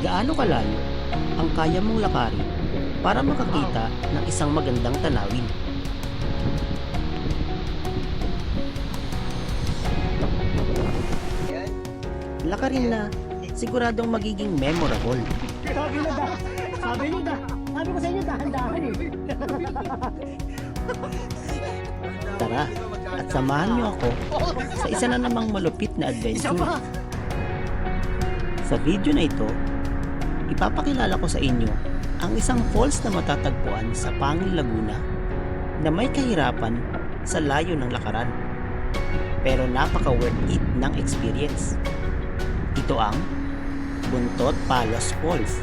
Gaano kalayo ang kaya mong lakarin para makakita ng isang magandang tanawin? Lakarin na siguradong magiging memorable. Sabi ko sa inyo, dahan-dahan eh. Tara, at samahan niyo ako sa isa na namang malupit na adventure. Sa video na ito, ipapakilala ko sa inyo ang isang falls na matatagpuan sa Pangil, Laguna na may kahirapan sa layo ng lakaran. Pero napaka-worth it ng experience. Ito ang Buntot Palos Falls.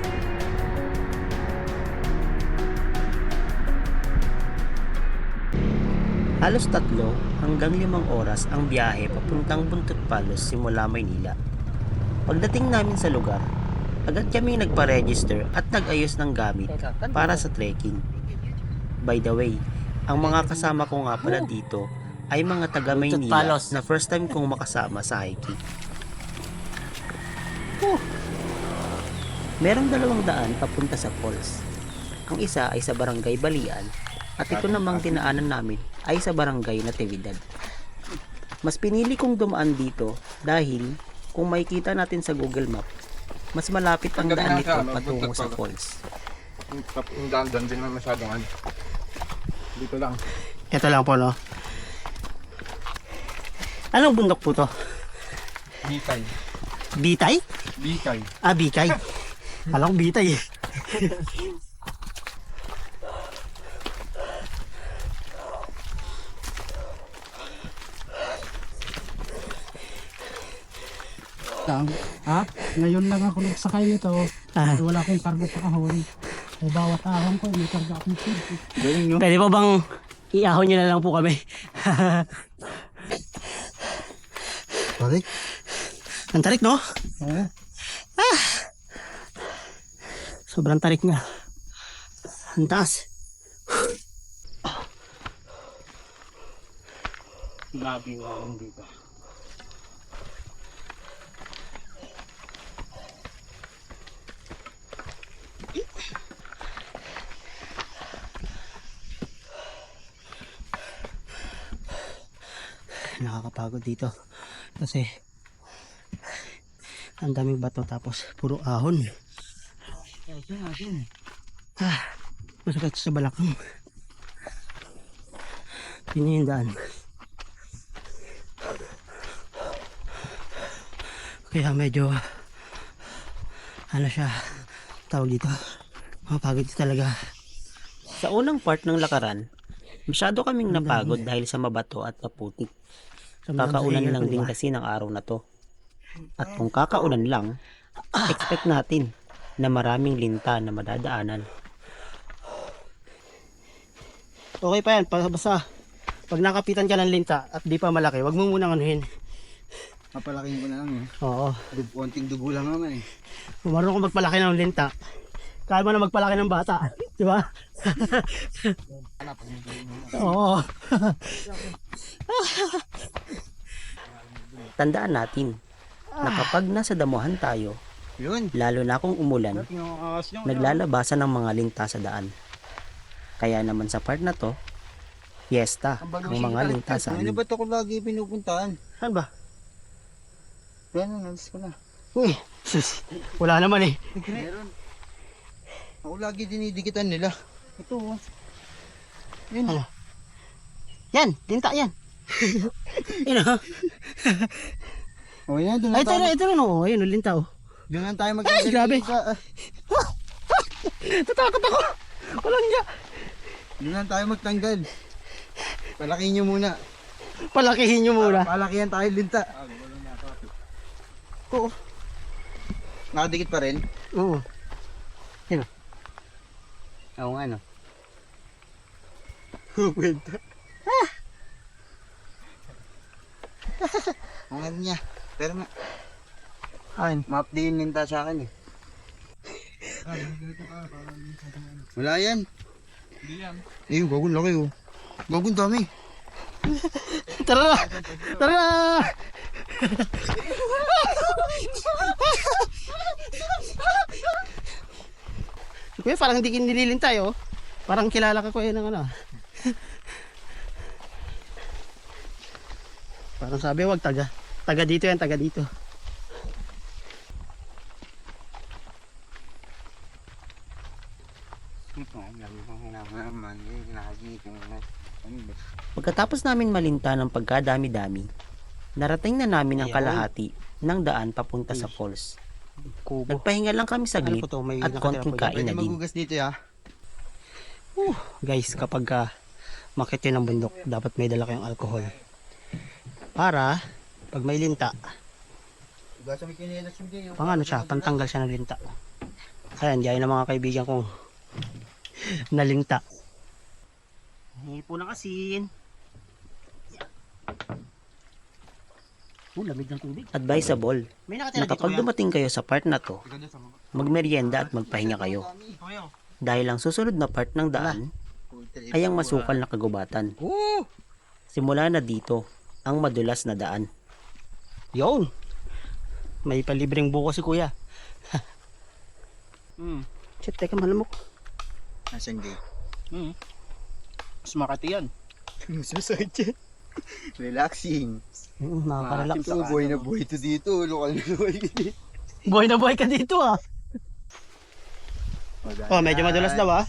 Halos 3 hanggang 5 oras ang biyahe papuntang Buntot Palos simula Maynila. Pagdating namin sa lugar, agad kami nagpa-register at nag-ayos ng gamit para sa trekking. By the way, ang mga kasama ko nga pala dito ay mga taga Maynila na first time kong makasama sa hiking. Merong 2 daan papunta sa falls. Ang isa ay sa Barangay Balian at ito namang dinaanan namin ay sa Barangay Natividad. Mas pinili kong dumaan dito dahil kung makikita natin sa Google Map, mas malapit ang daan nito patungo sa falls. Yung daan din naman masyadong ano. Dito lang. Ito lang po, no? Anong bundok po to? Bikay. Bitay? Bikay. Ah, Bikay. Alam ko Bitay eh. Ha? Ngayon lang ako nagsakay nito. Wala akong kargo sa kahon. Ay bawat ahon ko, may kargo akong food. Galing nyo. Pwede po bang iahon nyo na lang po kami? Balik. Ang tarik, no? Oo. Sobrang tarik nga. Ang taas. Labi nga lang dito. Nakakapagod dito. Kasi ang daming bato tapos puro ahon. Masakit sa balakang. Yun yung daan. Kaya medyo ano siya tawag dito, mapagod talaga. Sa unang part ng lakaran, masyado kaming napagod dahil sa mabato at maputik. Kakaulan lang din kasi ng araw na to. At kung kakaulan lang, expect natin na maraming linta na madadaanan. Okay pa yan, basta pag nakapitan ka ng linta at di pa malaki, wag mo munang anuhin. Papalaking ko na lang eh. Oo. Konting dugo lang naman eh. Kung marunong kang magpalaki ng linta, kaya mo na magpalaki ng bata. Di ba? Oo. Tandaan natin na kapag nasa damuhan tayo, Yun. lalo na kung umulan, naglalabasan ng mga linta sa daan. Kaya naman sa part na to, fiesta ang mga linta sa Ano amin. ba't ako lagi pinupuntahan? Saan ba? Yan, nalis ko na. Uy, sus, wala naman eh. Meron. Ako lagi dinidikitan nila. Ito oh. Yan. Ano? Yan, linta yan. Yan ha. Oh yan, doon Ay, na tayo. ito na, no. Ayun, linta oh. Doon na tayo Ay, grabe. Tatakot ako. Walang niya. Doon na tayo magtanggal. Palakihin nyo muna. Palakihin nyo muna. Palakihan tayo linta. Oo. Nakadikit pa rin. Oo. Yan o. Oo nga no. Kwenta. Ang ano niya. Pero nga. Ayan. Ma-update linta sa akin eh. Wala yan. Hindi yan. Eh, gagawin laki oh. Gagawin dami. Tara na! Tara na! Kuya, parang hindi nililintay, oh. Parang kilala ka, kuya, ng ano. Parang sabi, wag taga. Taga dito yan, taga dito. Pagkatapos namin malinta ng pagkadami-dami, narating na namin ang kalahati ng daan papunta sa falls. Kubo. Nagpahinga lang kami saglit Ano po to? May at nakatira konting po dyan. kain Pwede na din. magugas dito ya. Guys, kapag makit yun ng bundok, dapat may dala kayong alcohol. Para, pag may linta, Gasa may kinilas mo din. pang ano siya, pantanggal siya ng linta. Ayan, gaya ng mga kaibigan kong nalinta. Hingi po ng asin. Lamig ng tubig. Advisable na kapag dumating kayo sa part na to, magmerienda at magpahinga kayo. Dahil ang susunod na part ng daan ay ang masukal na kagubatan. Simula na dito ang madulas na daan. Yon! May palibreng buko si kuya. Shit, teka, malamok. Nasaan di? Mas Makati yan. Susunod yan. Relaxing. Nakakarelax. Ito, buhay na buhay ito dito. Lokal na lokal dito. Buhay na buhay ka dito ah. Oh, medyo madulas daw ah.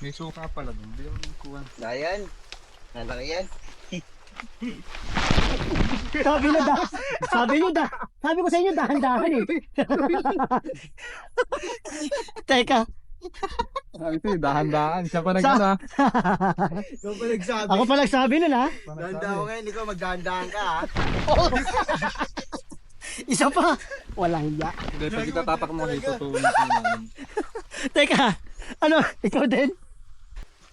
May suka pala doon. Hindi ako nagkuha. Dayan. Nalaki yan. Sabi ko sa inyo dahan-dahan eh. Teka. Sabi ito, dahan-dahan. Siya pa nagkana. Ikaw pa nagsabi. Ako pa nagsabi nun ha. Dahan-dahan ko ngayon. Ikaw magdahan-dahan ka ha. Isa pa. Walang ya. Hindi, pag itatapak mo kasi tutulong ko namin. Teka. Ano? Ikaw din?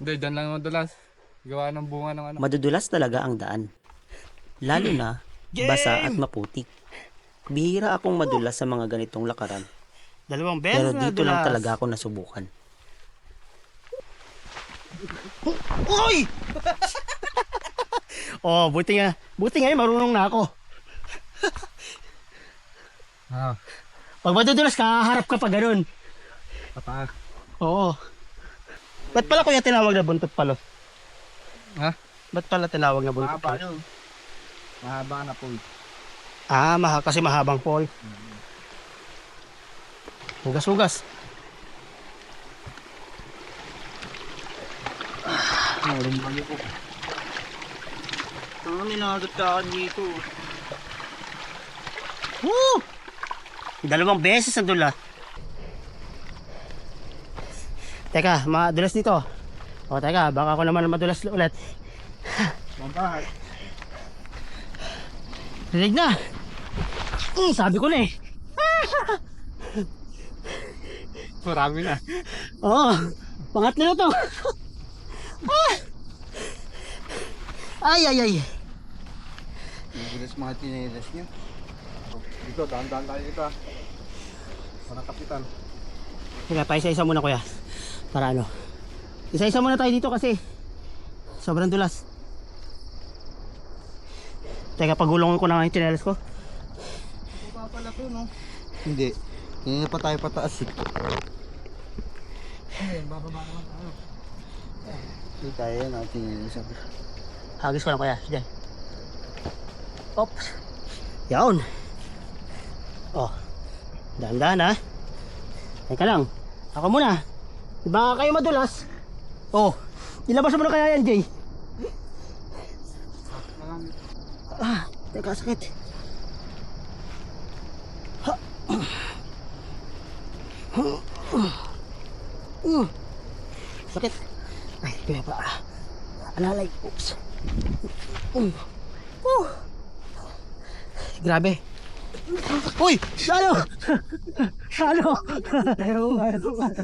Hindi, dyan lang madulas. Gawa ng bunga ng ano. Madudulas talaga ang daan. Lalo na basa at maputik. Bihira akong madulas sa mga ganitong lakaran. Dalawang Pero dito lang talaga ako nasubukan. Uy! Oh, buti nga marunong na ako. Ah, Pag madudulas ka, harap ka pa ganun. pataas. Oo. Ba't pala kuya tinawag na buntot palo? Ha? Ba't pala tinawag na buntot Mahaba palo? no. Mahaba na po. Ah, kasi mahabang pole. Hugas-hugas. Lumali po. Ang ninagat ka dito. Woo! Dalawang beses ang dula. Teka, madulas dito. O teka, baka ako naman madulas ulit. Mambahat. Rinig na. Sabi ko na eh. Marami na. Oo, pangatlo na to. Ay, ay, ay. Nagulas mga tinilas niyo. Dito, dahan-dahan tayo dito ah. Parang kapitan. Teka, paisa-isa muna kuya. Para ano. Isa-isa muna tayo dito kasi sobrang dulas. Teka, pagulungan ko na nga yung tsinelas ko. Baba pala to no? Hindi. Hindi pa tayo pataas eh. Bababa naman tayo. Hindi tayo yan ang tinilas. Hagis ko lang kuya. Diyan. Oops. Yaon. Oh. Dahan-dahan ha. Teka lang. Ako muna. Baka kayo madulas. Oh. Ilabas mo na kaya yan, Jay. Ah, teka, sakit. Sakit. Ay, kaya pa. Alalay. Oops. Grabe. Uy! Salo! Salo!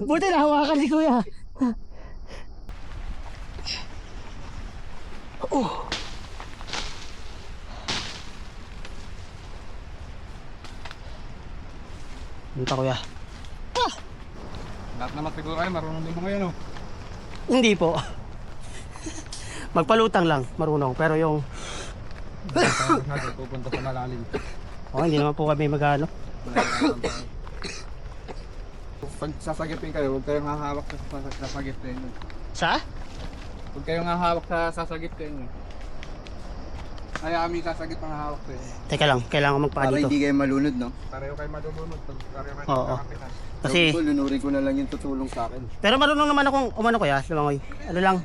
Buti na hawakan si kuya. Dito kuya. Lahat naman siguro kayo, marunong din mga yan oh. Hindi po. Magpalutang lang, marunong. Pero yung... Pupunta sa malalim. Oh, hindi naman po kami magano. Pag sasagipin kayo, huwag kayong hahawak sa sasagipin nyo. Sa? Huwag kayong hahawak sa sasagipin nyo. Kaya kami sasagip ang hahawak sa inyo. Teka lang, kailangan ko magpaka Para dito. hindi kayo malunod, no? Pareho kayo madulunod. Pareho kayo Oo. magkakapitan. Kasi, Sabi ko, lunurin ko na lang yung tutulong sa akin. pero marunong naman akong umano kuya, lumangoy. Ano lang.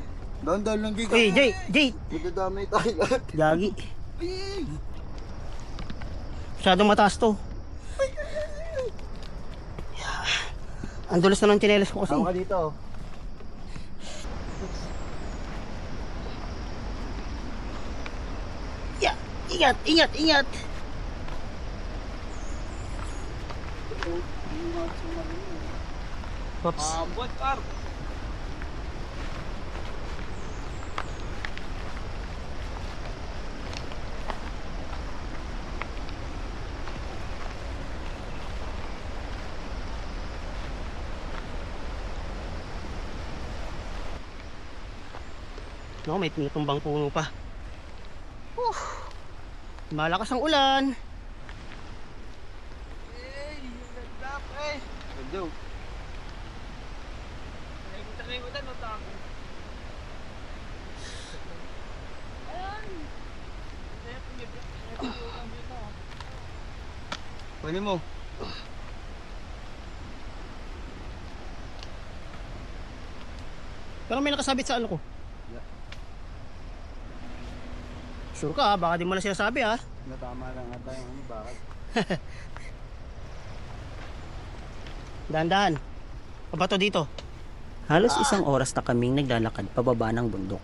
Dahan-dahan lang, Jay. Uy, Jay! Magdadamay tayo lahat. Gagi. Masyadong mataas to. Ang dulas na ng tsinelas ko kasi. Tama ka dito, oh. Yeah. Ingat! Oops. Buat kar. No, may tinutumbang puno pa. Malakas ang ulan. Go. Kunin mo. Pero may nakasabit sa ano ko. Sure ka ha? Baka di mo na sinasabi ha. Natama lang ata yung ano, bakit? Dahan-dahan. Pabato dito. Halos isang oras na kaming naglalakad pababa ng bundok.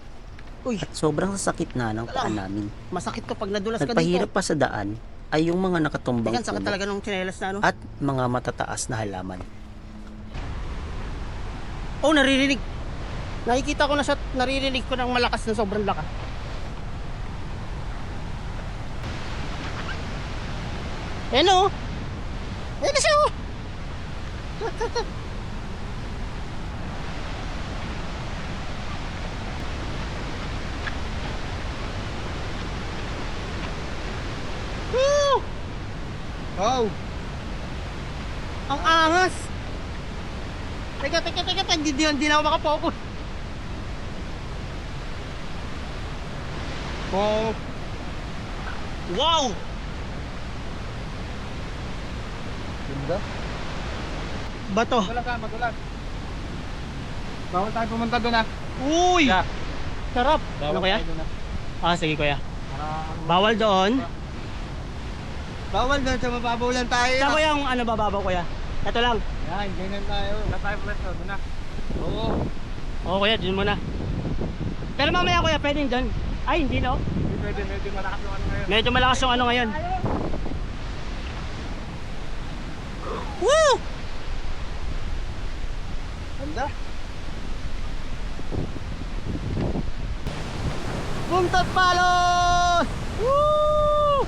Uy, At sobrang sasakit na ng paa namin. masakit to pag nadulas ka Nagpahirap dito. pa sa daan ay yung mga nakatumbang Tigan, sakit puno talaga nung tsinelas na ano. at mga matataas na halaman. Oh, naririnig. Nakikita ko na siya, naririnig ko ng malakas na sobrang lakas. Ano? Eh kasi oh. Woo! Oh! Ang angas. Teka, hindi na ako makapokus. Oh. Wow! Ganda. Bato. Madulas ha, madulas. Bawal tayo pumunta doon ha. Uy! Yeah. Sarap. Ano kaya? tayo doon, ha. Ah, sige kuya. Para Bawal doon. Bawal doon sa mababaw lang tayo. Saan ko yung ano bababaw kuya? Ito lang. yan, ganyan tayo. Wala tayo pwesto doon ha. Oo. Oo kuya, dun muna. Pero mamaya kuya, pwedeng dun. Ay, hindi no? Hindi pwede, medyo malakas yung ano ngayon. Medyo malakas yung ano ngayon. Woo! Ganda. Buntot palos! Woo!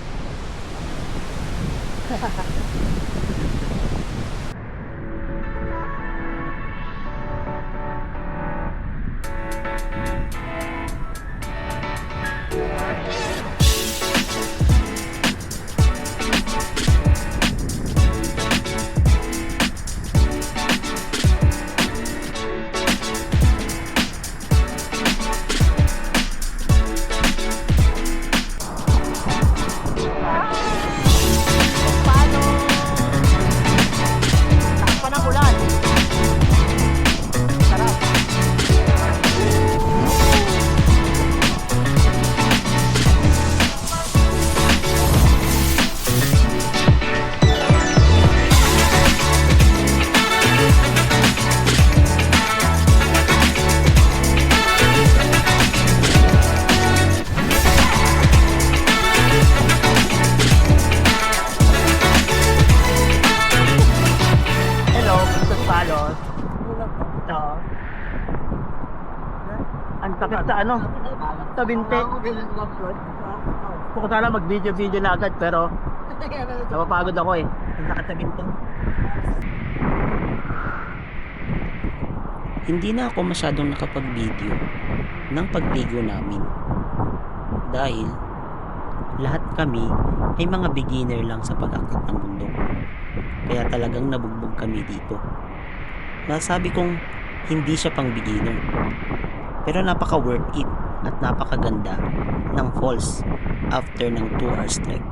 Takpan ang ulan. Sarap. Hello, buntot palos. Ito. Ang takot sa ano? Sa binte. Kung sana mag-video na agad pero napapagod ako eh. Ang takot sa binte. Hindi na ako masyadong nakapag-video ng pagtigo namin. Dahil lahat kami ay mga beginner lang sa pag-akit ng bundok. Kaya talagang nabugbog kami dito. Masasabi kong hindi siya pang beginner. Pero napaka worth it at napakaganda ng falls after ng 2 hours trek.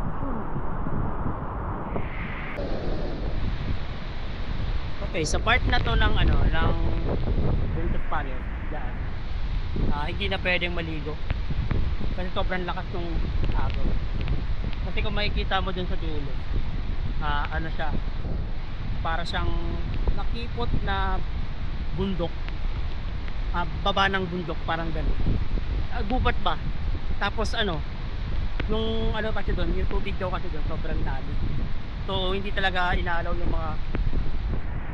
Okay, sa part na to ng ano, ng Buntot Panel, dyan, hindi na pwedeng maligo. Kasi sobrang lakas ng agos. Kasi kung makikita mo dun sa dulo, ano siya, para siyang nakipot na bundok. Baba ng bundok, parang ganun. Gubat ba? Tapos ano, yung ano kasi doon, yung tubig daw kasi doon, sobrang lalim. So, hindi talaga inaalaw yung mga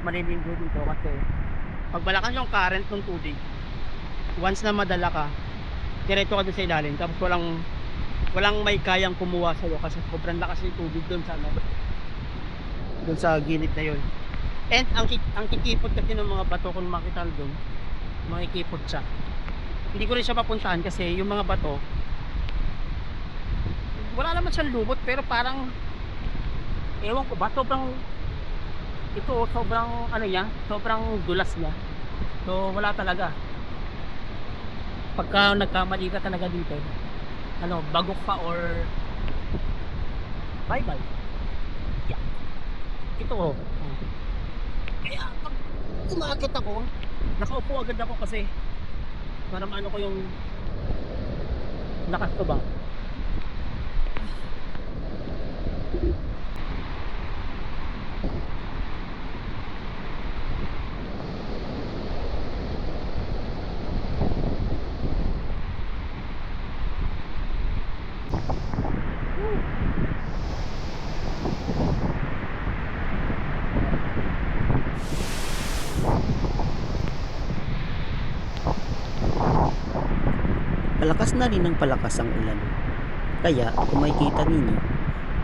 maliligo dito kasi pag malakas yung current ng tubig, once na madala ka, diretso ka doon sa ilalim, tapos walang may kayang kumuha sa'yo kasi sobrang lakas yung tubig doon sa ano, doon sa gilid na yun. And ang kikipot kasi ng mga bato, kung makita doon, makikipot siya. Hindi ko rin siya mapuntahan kasi yung mga bato, wala naman siyang lubot, pero parang ewan ko ba, sobrang ano niya, sobrang dulas niya. So wala talaga. Pagka nagkamali ka talaga dito, ano, bagok pa or bye bye. Yeah. Ito oh. Kaya pag umakit ako, nakaupo agad ako kasi para maano ko yung lakas ko ba. Palakas na rin ng palakas ang ulan. Kaya kung makikita ninyo,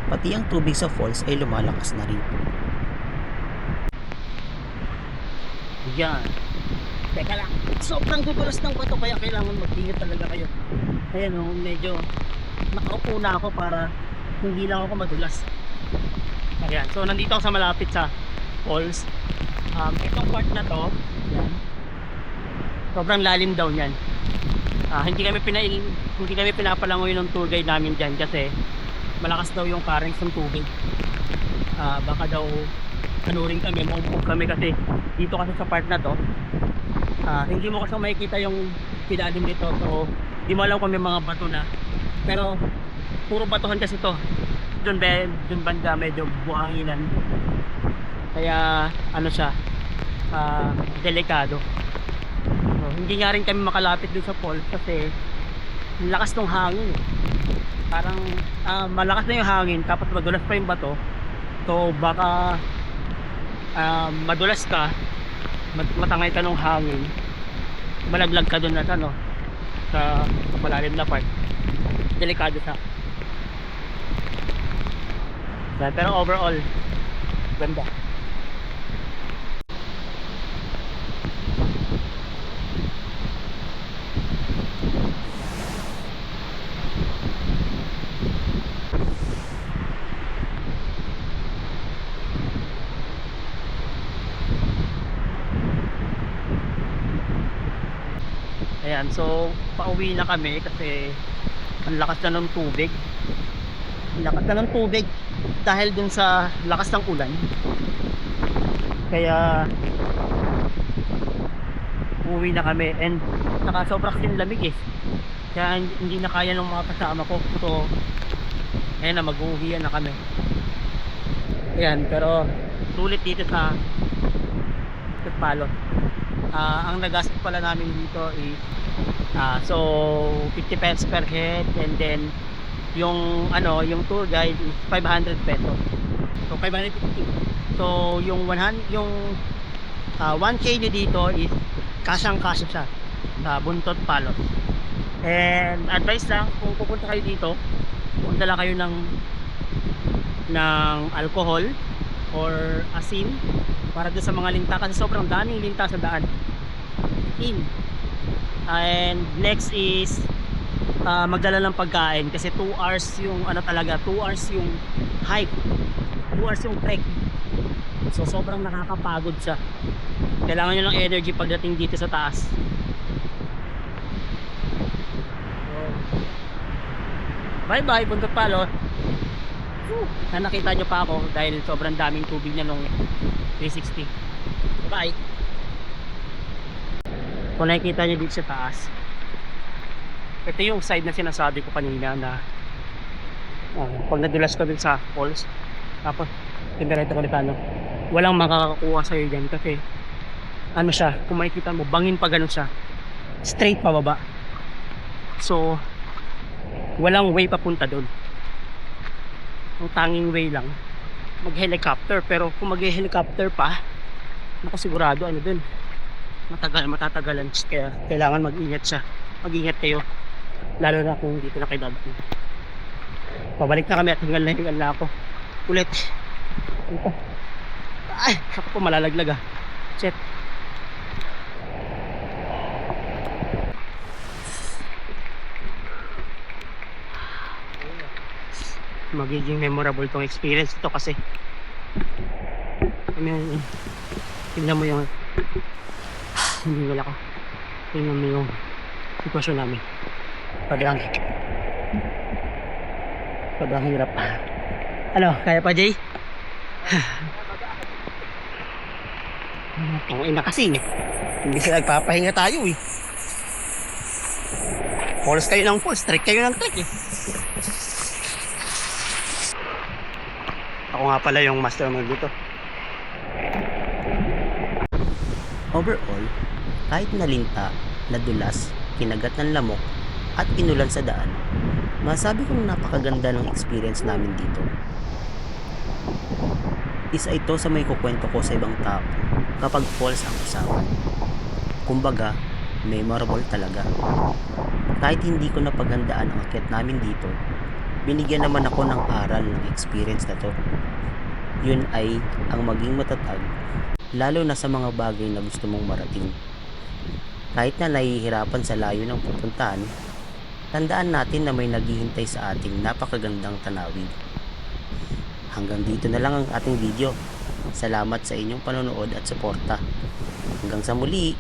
pati ang tubig sa falls ay lumalakas na rin. Yan. Teka lang. Sobrang dudulas ng bato kaya kailangan mag-ingat talaga kayo. Ayan o, medyo nakaupo na ako para hindi lang ako madulas. Ayan. So nandito ako sa malapit sa falls. Itong part na to, yan. Sobrang lalim daw yan. Hindi kami pinapalangoy ng tour guide namin dyan kasi malakas daw yung current ng tubig. Baka daw ano rin kami, maumpog kami kasi dito kasi sa part na to, hindi mo kasi makikita yung pilalim dito. So hindi mo alam kung may mga bato na, pero puro batuhan kasi to. Dun banda medyo buhanginan, kaya ano siya, delikado. So, hindi nga rin kami makalapit dun sa falls kasi lakas ng hangin. Parang malakas na yung hangin tapos madulas pa yung bato. So baka madulas ka, matangay ka ng hangin, malaglag ka dun at ano, sa malalim na part. Delikado siya. Pero overall ganda. Ayan, so pauwi na kami kasi ang lakas na ng tubig. Ang lakas na ng tubig dahil dun sa lakas ng ulan. Kaya uuwi na kami and saka sobrang lamig eh. Kaya hindi na kaya ng mga kasama ko. So ayan na, mag-uuwian na kami. Ayan, pero sulit dito sa Palot. Ang nagastos pala namin dito is so 50 pesos per head, and then yung ano, yung tour guide is 500 pesos. So 550. So yung 1 kg dito is kasyang-kasya siya sa Buntot Palot. And advice lang, kung pupunta kayo dito, punta lang kayo ng alcohol or asin para doon sa mga linta kasi sobrang daming linta sa daan. And next is magdala ng pagkain kasi 2 hours yung ano talaga, 2 hours yung hike, 2 hours yung trek. So sobrang nakakapagod siya. Kailangan nyo lang energy pagdating dito sa taas. Bye bye, Bundok Palo. Na nakita nyo pa ako dahil sobrang daming tubig niya nung 360. Bye. Kung nakikita nyo dito sa taas, ito yung side na sinasabi ko kanina na pag nadulas ka dun sa falls, tapos tindireto ko dito, walang makakakuha sa'yo dyan kasi ano siya, kung makikita mo, bangin pa ganun siya, straight pababa. So walang way papunta doon. Ang tanging way lang mag-helicopter, pero kung mag-helicopter pa, nakasigurado ano dun, matatagalan, kaya kailangan mag-ingat siya. Mag-ingat kayo, lalo na kung dito na kayo dadating. Pabalik na kami at hingal na ako ulit dito. Ay, ako po malalaglag ah. Shit. Magiging memorable tong experience ito kasi tingnan mo yung hindi wala ko, tingnan mo yung sitwasyon namin. Sobrang hirap. Ano, kaya pa Jay? Ang ina kasi hindi sila nagpapahinga tayo eh. Falls kayo ng falls, trek kayo ng trek eh. Ako nga pala yung mastermind dito. Overall, kahit nalinta, nadulas, kinagat ng lamok, at inulan sa daan, masabi kong napakaganda ng experience namin dito. Isa ito sa may kukwento ko sa ibang tao kapag falls ang usapan. Kumbaga, memorable talaga. Kahit hindi ko napaghandaan ang akyat namin dito, binigyan naman ako ng aral ng experience na to. Yun ay ang maging matatag, lalo na sa mga bagay na gusto mong marating. Kahit na nahihirapan sa layo ng pupuntahan, tandaan natin na may naghihintay sa ating napakagandang tanawin. Hanggang dito na lang ang ating video. Salamat sa inyong panonood at suporta. Hanggang sa muli!